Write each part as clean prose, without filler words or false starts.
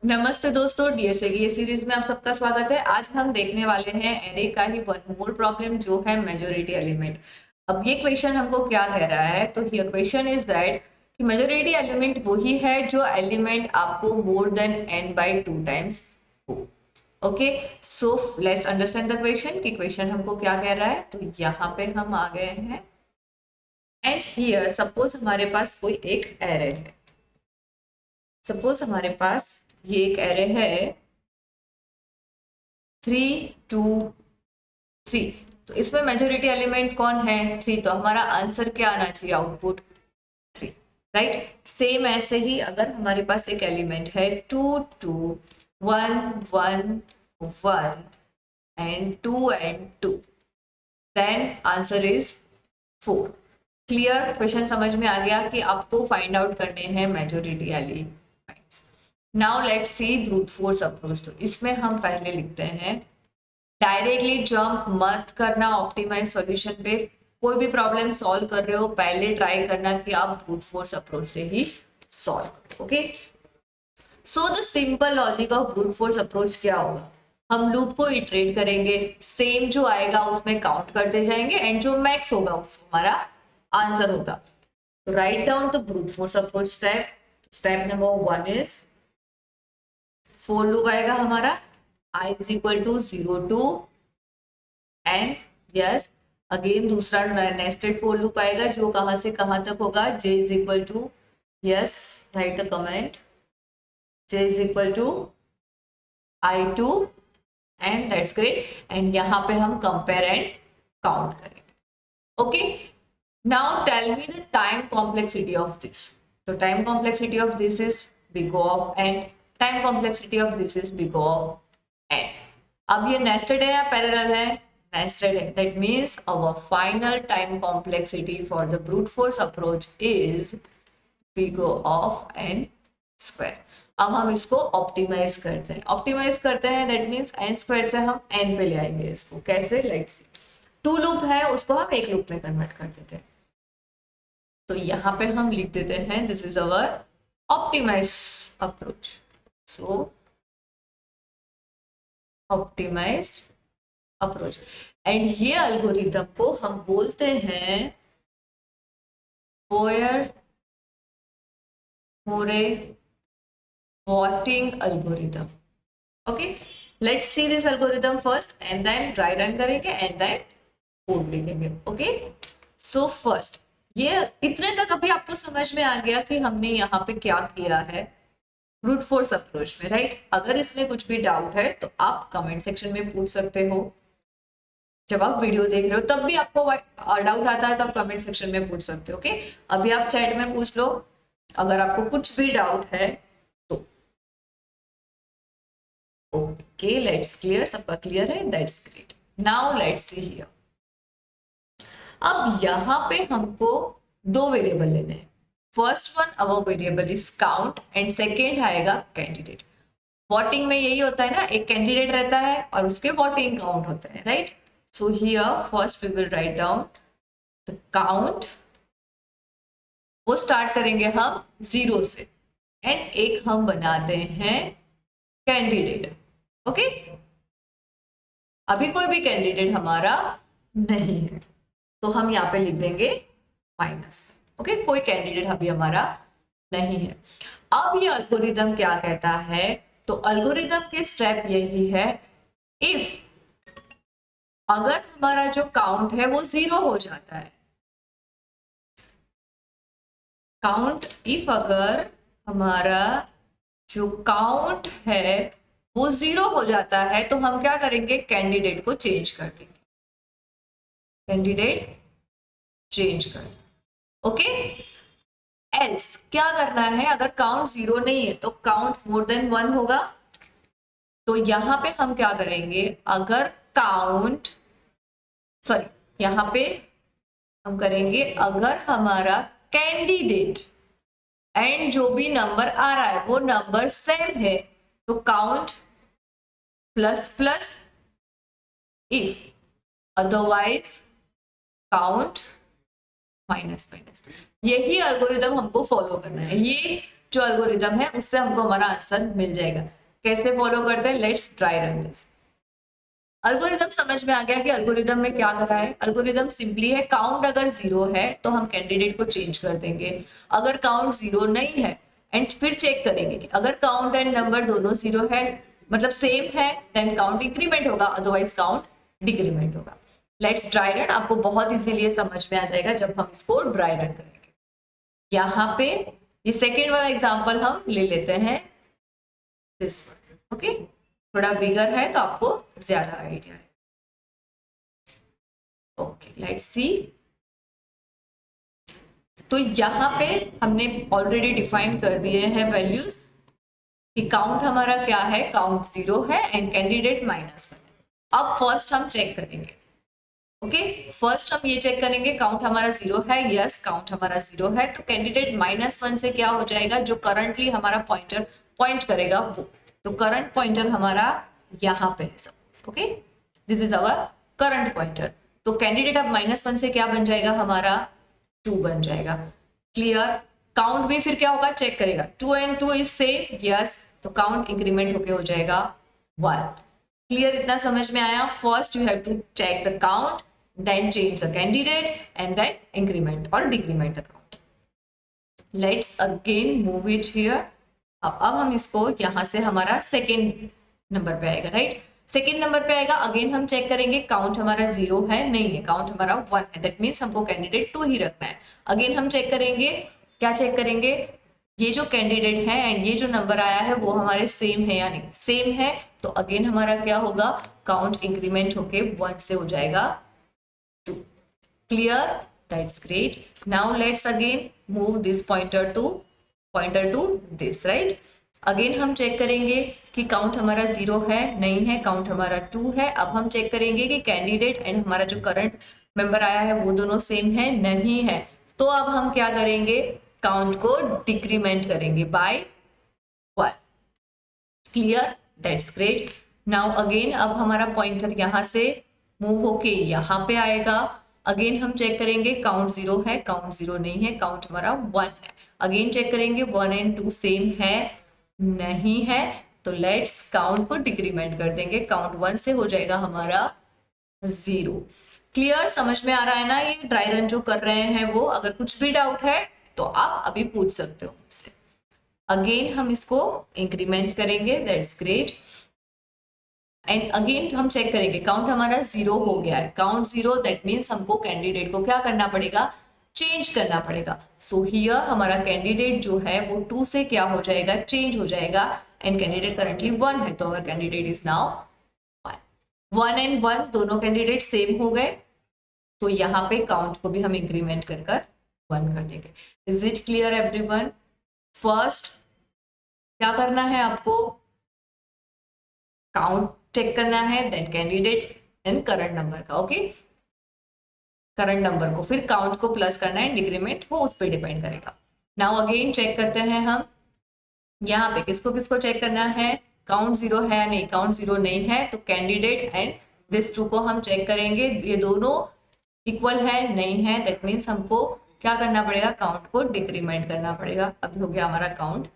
नमस्ते दोस्तों, डीएसए की ये सीरीज में आप सबका स्वागत है। आज हम देखने वाले हैं एरे का ही वन मोर प्रॉब्लम जो है मेजोरिटी एलिमेंट। अब ये क्वेश्चन हमको क्या कह रहा है, तो हियर क्वेश्चन इज दैट कि मेजोरिटी एलिमेंट वही है जो एलिमेंट आपको मोर देन n/2 टाइम्स हो। Okay, so let's understand the question कि क्वेश्चन हमको क्या कह रहा है। तो यहाँ पे हम आ गए हैं एंड हियर सपोज हमारे पास कोई एक एरे है। सपोज हमारे पास ये एक एरे है 3 2 3। तो इसमें मेजोरिटी एलिमेंट कौन है? 3। तो हमारा आंसर क्या आना चाहिए? Output 3, right. सेम ऐसे ही अगर हमारे पास एक एलिमेंट है 2 2 1 1 1 and 2 and 2, then answer is 4। Clear? Question समझ में आ गया कि आपको फाइंड आउट करने हैं majority elements. Now let's see brute force approach. तो इसमें हम पहले लिखते हैं, डायरेक्टली जंप मत करना ऑप्टिमाइज सॉल्यूशन पे। कोई भी प्रॉब्लम सॉल्व कर रहे हो पहले ट्राई करना कि आप ब्रूट फोर्स अप्रोच से ही सॉल्व करो। Okay, so the simple logic of brute force approach क्या होगा? हम लूप को इटरेट करेंगे, सेम जो आएगा उसमें काउंट करते जाएंगे एंड जो मैक्स होगा उसको हमारा आंसर होगा। तो right down the brute force approach step. Step number 1 is for loop आएगा हमारा I is equal to 0 to n। Yes, again दूसरा नेस्टेड फोर लूप आएगा जो कहां से कहां तक होगा? j is equal to, yes, right the comment, j is equal to I2 and that's great। And यहाँ पे हम कंपेयर एंड काउंट करेंगे। Okay, now tell me the time complexity of this. तो time complexity of this is big of n, time complexity of this is big of n। अब ये nested है या parallel है? नेस्टेड है। That means our final time complexity for the brute force approach is big of n square. अब हम इसको optimise करते हैं। ऑप्टिमाइज करते हैं दैट मींस n स्क्वायर से हम n पे ले आएंगे इसको। कैसे? लेट्स सी, 2 लूप है उसको हम एक लूप में कन्वर्ट कर देते हैं। तो यहाँ पे हम लिख देते हैं this is our optimize approach. So optimized approach and ये अल्गोरिथम को हम बोलते हैं Boyer-Moore algorithm। Okay, let's see this algorithm first and then dry run करेंगे एंड देन कोड लिखेंगे। ओके, सो फर्स्ट ये इतने तक अभी आपको समझ में आ गया कि हमने यहाँ पे क्या किया है ब्रूट फोर्स अप्रोच में, राइट। अगर इसमें कुछ भी डाउट है तो आप कमेंट सेक्शन में पूछ सकते हो। जब आप वीडियो देख रहे हो तब भी आपको डाउट आता है तो आप कमेंट सेक्शन में पूछ सकते हो। ओके, अभी आप चैट में पूछ लो अगर आपको कुछ भी डाउट है तो। ओके, लेट्स क्लियर, सबका क्लियर है, that's great. Now let's see here. अब यहाँ पे हमको 2 वेरिएबल लेने हैं। First one our variable is count and second आएगा कैंडिडेट। वोटिंग में यही होता है ना, एक कैंडिडेट रहता है और उसके वोटिंग काउंट होते हैं, right. So here first we will write down the count. वो स्टार्ट करेंगे हम 0 से एंड एक हम बनाते हैं कैंडिडेट। ओके, अभी कोई भी कैंडिडेट हमारा नहीं है तो हम यहाँ पे लिख देंगे माइनस। ओके, कोई कैंडिडेट अभी हमारा नहीं है। अब ये अल्गोरिथम क्या कहता है? तो अल्गोरिथम के स्टेप यही है, इफ अगर हमारा जो काउंट है वो 0 हो जाता है, काउंट, इफ अगर हमारा जो काउंट है वो 0 हो जाता है तो हम क्या करेंगे? कैंडिडेट को चेंज कर देंगे। कैंडिडेट चेंज कर देंगे। ओके, एल्स क्या करना है? अगर काउंट 0 नहीं है तो काउंट मोर देन 1 होगा। तो यहां पे हम क्या करेंगे? अगर काउंट, सॉरी, यहां पे हम करेंगे अगर हमारा कैंडिडेट एंड जो भी नंबर आ रहा है वो नंबर सेम है तो count plus plus, if otherwise count minus minus. यही अल्गोरिथम हमको फॉलो करना है। ये जो एल्गोरिदम है उससे हमको हमारा आंसर मिल जाएगा। कैसे फॉलो करते हैं, let's try run this. Algorithm समझ में आ गया कि एल्गोरिदम में क्या करा है। एल्गोरिदम सिंपली है, काउंट अगर 0 है तो हम कैंडिडेट को चेंज कर देंगे, अगर काउंट 0 नहीं है एंड फिर चेक करेंगे कि अगर काउंट एंड नंबर दोनों 0 है, मतलब सेम है, देन काउंट इंक्रीमेंट होगा, अदरवाइज काउंट डिक्रीमेंट होगा। लेट्स ड्राई रन, आपको बहुत इजीली समझ में आ जाएगा जब हम इसको ड्राई रन करेंगे। यहाँ पे ये सेकेंड वाला एग्जाम्पल हम ले लेते हैं, दिस वन, ओके। थोड़ा बिगर है तो आपको ज्यादा आइडिया है। ओके लेट्स सी। तो यहाँ पे हमने ऑलरेडी डिफाइन कर दिए हैं वैल्यूज कि काउंट हमारा क्या है, काउंट 0 है एंड कैंडिडेट -1 है। अब फर्स्ट हम चेक करेंगे, ओके फर्स्ट हम ये चेक करेंगे काउंट हमारा 0 है, यस काउंट हमारा 0 है, तो कैंडिडेट -1 से क्या हो जाएगा, जो करंटली हमारा पॉइंटर पॉइंट करेगा वो, तो करंट पॉइंटर हमारा यहाँ पे है suppose, okay this is our current pointer. तो कैंडिडेट अब -1 से क्या बन जाएगा हमारा 2 बन जाएगा। क्लियर। काउंट भी फिर क्या होगा, चेक करेगा 2 and 2 इज सेम, यस, तो काउंट इंक्रीमेंट होके हो जाएगा 1। क्लियर, इतना समझ में आया। First you have to check the count, then change the candidate and then increment और decrement the count. Let's again move it here. अब हम इसको यहाँ से हमारा सेकेंड नंबर पे आएगा, राइट, सेकेंड नंबर पे आएगा। अगेन हम चेक करेंगे काउंट हमारा 0 है, नहीं है, काउंट हमारा 1 है, दैट मीन्स हमको कैंडिडेट 2 ही रखना है। अगेन हम चेक करेंगे, क्या चेक करेंगे, ये जो कैंडिडेट है एंड ये जो नंबर आया है वो हमारे सेम है या नहीं, सेम है, तो अगेन हमारा क्या होगा, काउंट इंक्रीमेंट होके 1 से हो जाएगा 2। Clear, that's great. Now let's again move this pointer to this, right. Again हम चेक करेंगे कि काउंट हमारा 0 है, नहीं है, काउंट हमारा 2 है। अब हम चेक करेंगे कि कैंडिडेट एंड हमारा जो करंट मेंबर आया है वो दोनों सेम है, नहीं है, तो अब हम क्या करेंगे, काउंट को डिक्रीमेंट करेंगे by 1। Clear, that's great. Now again अब हमारा पॉइंटर यहाँ से मूव होके यहाँ पे आएगा। अगेन हम चेक करेंगे काउंट 0 है, काउंट 0 नहीं है, काउंट हमारा 1 है। अगेन चेक करेंगे 1 and 2 सेम है, नहीं है, तो लेट्स काउंट को डिक्रीमेंट कर देंगे, काउंट 1 से हो जाएगा हमारा 0। क्लियर, समझ में आ रहा है ना ये ड्राई रन जो कर रहे हैं वो। अगर कुछ भी डाउट है तो आप अभी पूछ सकते हो मुझसे। अगेन हम इसको इंक्रीमेंट करेंगे, दैट्स ग्रेट। एंड अगेन हम चेक करेंगे काउंट हमारा 0 हो गया है, काउंट 0 दैट मीन्स हमको कैंडिडेट को क्या करना पड़ेगा, चेंज करना पड़ेगा। सो हियर हमारा कैंडिडेट जो है वो 2 से क्या हो जाएगा, चेंज हो जाएगा, एंड कैंडिडेट करंटली 1 है, तो अवर कैंडिडेट इज नाउ 1 and 1 दोनों कैंडिडेट सेम हो गए, तो यहाँ पे काउंट को भी हम इंक्रीमेंट कर 1 कर देंगे। Is it clear everyone? First क्या करना है आपको, काउंट चेक करना है, then candidate and current number का, ओके करंट नंबर को फिर काउंट को प्लस करना है, डिक्रीमेंट वो उस पर डिपेंड करेगा। नाउ अगेन चेक करते हैं हम यहाँ पे किसको किसको चेक करना है, काउंट 0 है नहीं, काउंट 0 नहीं है, तो कैंडिडेट एंड दिस 2 को हम चेक करेंगे, ये दोनों इक्वल है, नहीं है, दैट मीन्स हमको क्या करना पड़ेगा, काउंट को डिक्रीमेंट करना पड़ेगा। अभी हो गया हमारा काउंट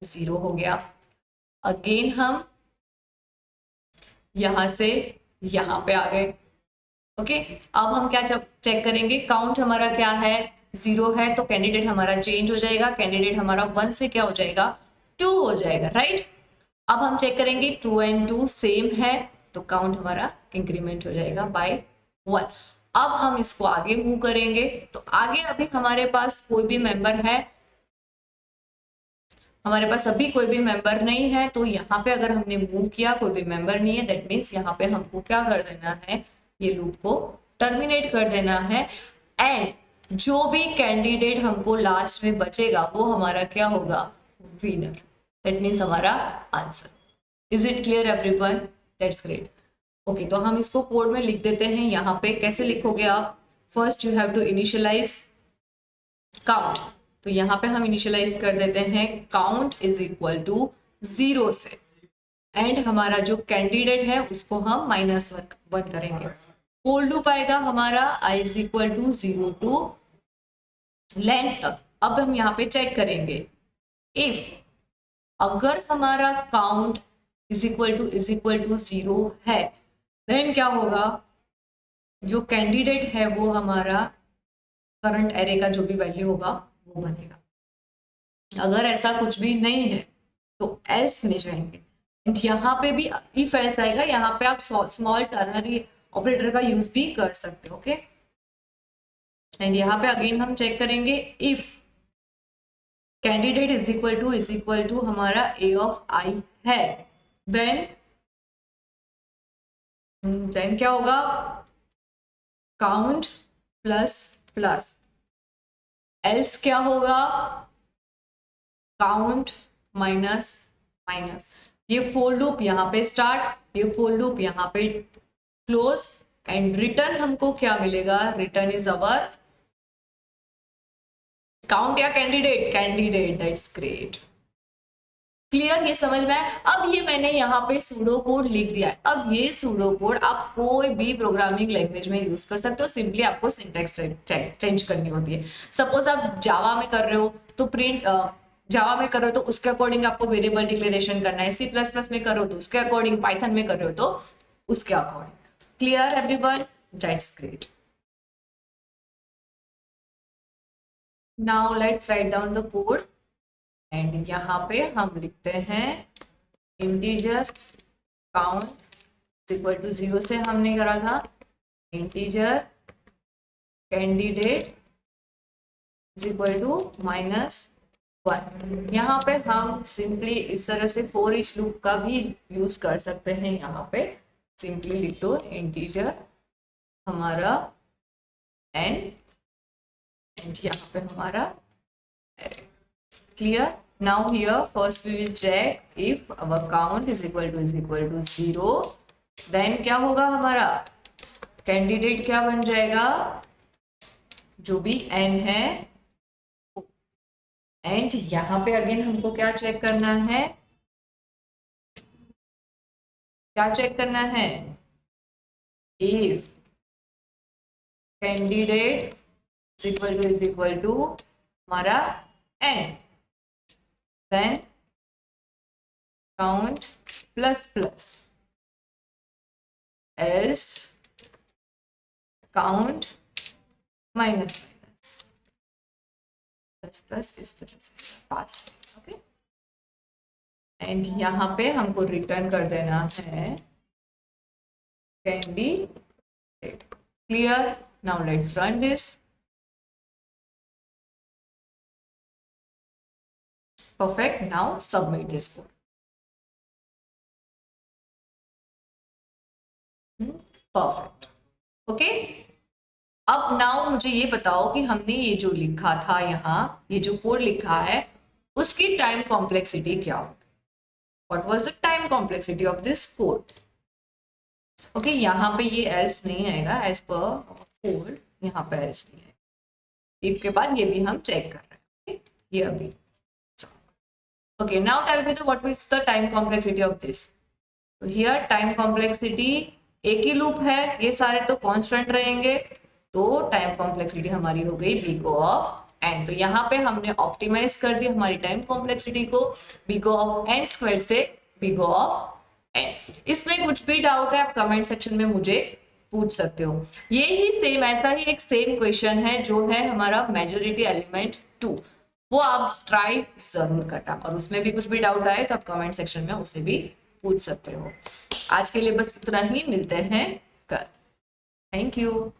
0 हो गया। अगेन हम यहाँ से यहाँ पे आ गए, ओके अब हम क्या चेक करेंगे, काउंट हमारा क्या है 0 है, तो कैंडिडेट हमारा चेंज हो जाएगा, कैंडिडेट हमारा 1 से क्या हो जाएगा 2 हो जाएगा, राइट। अब हम चेक करेंगे 2 and 2 सेम है, तो काउंट हमारा इंक्रीमेंट हो जाएगा बाय 1। अब हम इसको आगे मूव करेंगे, तो आगे अभी हमारे पास कोई भी मेंबर है, हमारे पास अभी कोई भी मेंबर नहीं है, तो यहाँ पे अगर हमने मूव किया कोई भी मेंबर नहीं है, दैट मीन्स यहाँ पे हमको क्या कर देना है, ये लूप को टर्मिनेट कर देना है, एंड जो भी कैंडिडेट हमको लास्ट में बचेगा वो हमारा क्या होगा, विनर, दैट मीन्स हमारा answer. Is it clear everyone? That's great. Okay तो हम इसको कोड में लिख देते हैं। यहाँ पे कैसे लिखोगे आप, first you have to initialize count, तो यहाँ पे हम इनिशियलाइज कर देते हैं काउंट इज इक्वल टू 0 से, एंड हमारा जो कैंडिडेट है उसको हम -1 करेंगे। होल लूप आएगा हमारा i is equal to 0 to length तक। अब हम यहाँ पे चेक करेंगे इफ अगर हमारा काउंट इज इक्वल टू 0 है, देन क्या होगा, जो कैंडिडेट है वो हमारा करंट एरे का जो भी वैल्यू होगा वो बनेगा। अगर ऐसा कुछ भी नहीं है तो एल्स में जाएंगे। एंड यहाँ पे भी इफ एल्स आएगा, यहाँ पे आप स्मॉल टर्नरी ऑपरेटर का यूज भी कर सकते हो। ओके, एंड यहाँ पे अगेन हम चेक करेंगे if candidate is equal to हमारा ए ऑफ आई है, देन क्या होगा, काउंट प्लस प्लस, एल्स क्या होगा, काउंट माइनस माइनस। ये फोर लूप यहाँ पे स्टार्ट, ये फोर लूप यहाँ पे क्लोज, एंड रिटर्न हमको क्या मिलेगा, रिटर्न इज अवर काउंट या candidate, candidate, that's great. Clear, ये समझ में आया। अब ये मैंने यहाँ पे सूडो कोड लिख दिया है। अब ये सूडो कोड आप कोई भी प्रोग्रामिंग लैंग्वेज में यूज कर सकते हो, सिंपली आपको सिंटैक्स चेंज करनी होती है। सपोज आप जावा में कर रहे हो तो जावा में कर रहे हो तो उसके अकॉर्डिंग आपको वेरिएबल डिक्लेरेशन करना है, सी प्लस प्लस में कर रहे हो तो उसके अकॉर्डिंग, पाइथन में कर रहे हो तो उसके according. Clear everyone, that's great. Now let's write down the code, and यहाँ पे हम लिखते हैं इंटीजर काउंट इक्वल टू 0 से हमने करा था, integer candidate is equal to -1। यहाँ पे हम सिंपली इस तरह से फॉर ईच लूप का भी यूज कर सकते हैं। यहाँ पे सिंपली लिख दो इंटीजर हमारा n, एंड यहाँ पे हमारा array। Clear? Now here first we will check if our count is equal to 0, then क्या होगा, हमारा कैंडिडेट क्या बन जाएगा, जो भी n है। एंड यहाँ पे अगेन हमको क्या चेक करना है, क्या चेक करना है, if candidate is equal to हमारा n, then count plus plus, else count minus minus, plus plus इस तरह से पास। ओके, एंड यहाँ पे हमको रिटर्न कर देना है candidate. Clear, now let's run this. Perfect, now submit this code। Perfect, okay। अब नाउ मुझे ये बताओ कि हमने ये जो लिखा था यहाँ, ये जो कोड लिखा है उसकी टाइम कॉम्प्लेक्सिटी क्या होगी, what was the time complexity of this code. Okay, यहाँ पे ये एल्स नहीं आएगा, एज पर कोड यहाँ पे एल्स नहीं आएगा। इफ के बाद ये भी हम चेक कर रहे हैं, ये अभी। Okay, now tell me what is the time complexity of this? So here time complexity एक ही लूप है, ये सारे तो कांस्टेंट रहेंगे, तो टाइम कॉम्प्लेक्सिटी हमारी हो गई बिग ऑफ n। तो यहाँ पे हमने ऑप्टिमाइज कर दी हमारी टाइम कॉम्प्लेक्सिटी को बिग ऑफ n स्क्वायर से बिग ऑफ n। इसमें कुछ भी डाउट है आप कमेंट सेक्शन में मुझे पूछ सकते हो। ये ही सेम, ऐसा ही एक सेम क्वेश्चन है जो है हमारा मेजॉरिटी एलिमेंट 2, वो आप ट्राई जरूर करना, और उसमें भी कुछ भी डाउट आए तो आप कमेंट सेक्शन में उसे भी पूछ सकते हो। आज के लिए बस इतना ही, मिलते हैं कल। Thank you.